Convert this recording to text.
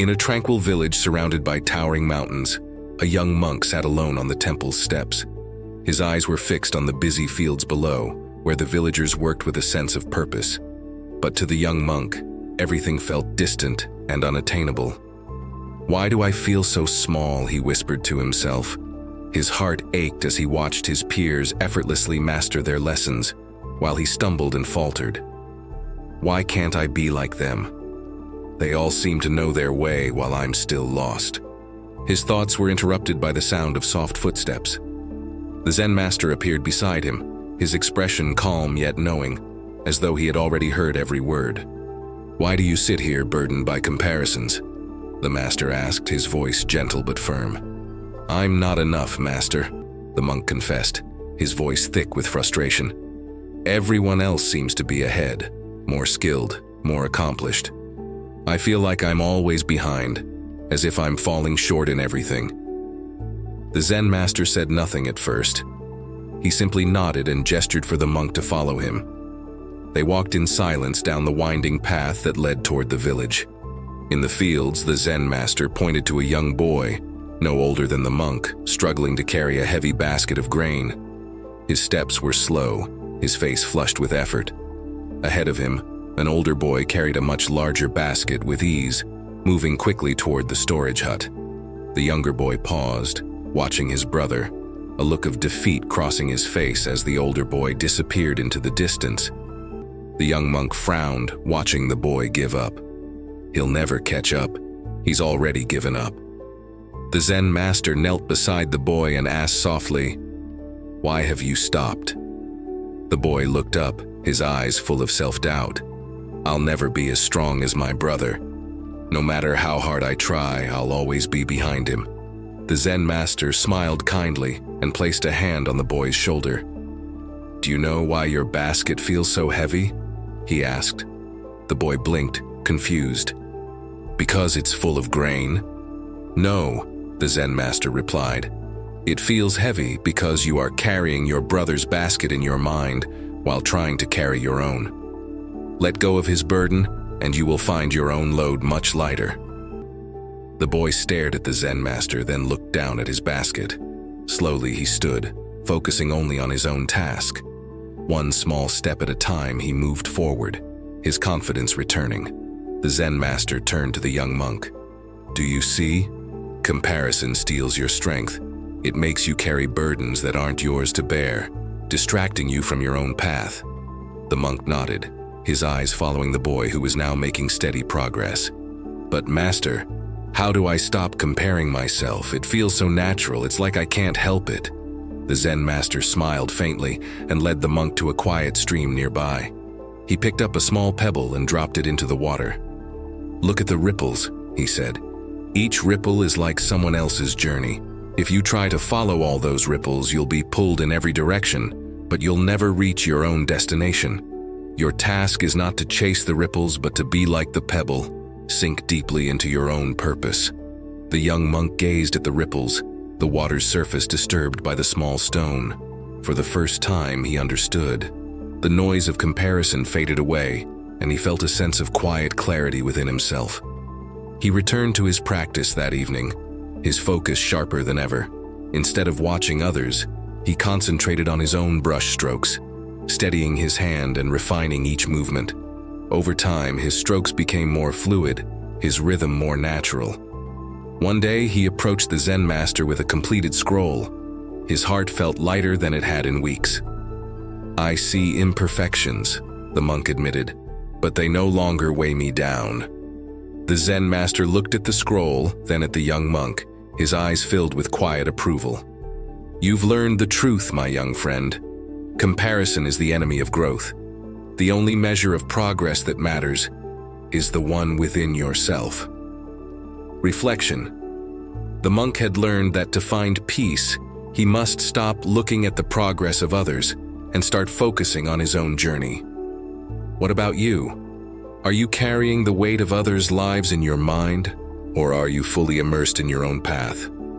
In a tranquil village surrounded by towering mountains, a young monk sat alone on the temple's steps. His eyes were fixed on the busy fields below, where the villagers worked with a sense of purpose. But to the young monk, everything felt distant and unattainable. "Why do I feel so small?" he whispered to himself. His heart ached as he watched his peers effortlessly master their lessons, while he stumbled and faltered. "Why can't I be like them? They all seem to know their way while I'm still lost." His thoughts were interrupted by the sound of soft footsteps. The Zen master appeared beside him, his expression calm yet knowing, as though he had already heard every word. "Why do you sit here burdened by comparisons?" the master asked, his voice gentle but firm. "I'm not enough, master," the monk confessed, his voice thick with frustration. "Everyone else seems to be ahead, more skilled, more accomplished. I feel like I'm always behind, as if I'm falling short in everything." The Zen master said nothing at first. He simply nodded and gestured for the monk to follow him. They walked in silence down the winding path that led toward the village. In the fields, the Zen master pointed to a young boy, no older than the monk, struggling to carry a heavy basket of grain. His steps were slow, his face flushed with effort. Ahead of him, an older boy carried a much larger basket with ease, moving quickly toward the storage hut. The younger boy paused, watching his brother, a look of defeat crossing his face as the older boy disappeared into the distance. The young monk frowned, watching the boy give up. He'll never catch up. He's already given up. The Zen master knelt beside the boy and asked softly, "Why have you stopped?" The boy looked up, his eyes full of self-doubt. "I'll never be as strong as my brother. No matter how hard I try, I'll always be behind him." The Zen master smiled kindly and placed a hand on the boy's shoulder. "Do you know why your basket feels so heavy?" he asked. The boy blinked, confused. "Because it's full of grain?" "No," the Zen master replied. "It feels heavy because you are carrying your brother's basket in your mind while trying to carry your own. Let go of his burden, and you will find your own load much lighter." The boy stared at the Zen master, then looked down at his basket. Slowly he stood, focusing only on his own task. One small step at a time, he moved forward, his confidence returning. The Zen master turned to the young monk. "Do you see? Comparison steals your strength. It makes you carry burdens that aren't yours to bear, distracting you from your own path." The monk nodded, his eyes following the boy who was now making steady progress. "But master, how do I stop comparing myself? It feels so natural, it's like I can't help it." The Zen master smiled faintly and led the monk to a quiet stream nearby. He picked up a small pebble and dropped it into the water. "Look at the ripples," he said. "Each ripple is like someone else's journey. If you try to follow all those ripples, you'll be pulled in every direction, but you'll never reach your own destination. Your task is not to chase the ripples, but to be like the pebble, sink deeply into your own purpose." The young monk gazed at the ripples, the water's surface disturbed by the small stone. For the first time, he understood. The noise of comparison faded away, and he felt a sense of quiet clarity within himself. He returned to his practice that evening, his focus sharper than ever. Instead of watching others, he concentrated on his own brush strokes, steadying his hand and refining each movement. Over time, his strokes became more fluid, his rhythm more natural. One day, he approached the Zen master with a completed scroll. His heart felt lighter than it had in weeks. "I see imperfections," the monk admitted, "but they no longer weigh me down." The Zen master looked at the scroll, then at the young monk, his eyes filled with quiet approval. "You've learned the truth, my young friend. Comparison is the enemy of growth. The only measure of progress that matters is the one within yourself." Reflection. The monk had learned that to find peace, he must stop looking at the progress of others and start focusing on his own journey. What about you? Are you carrying the weight of others' lives in your mind, or are you fully immersed in your own path?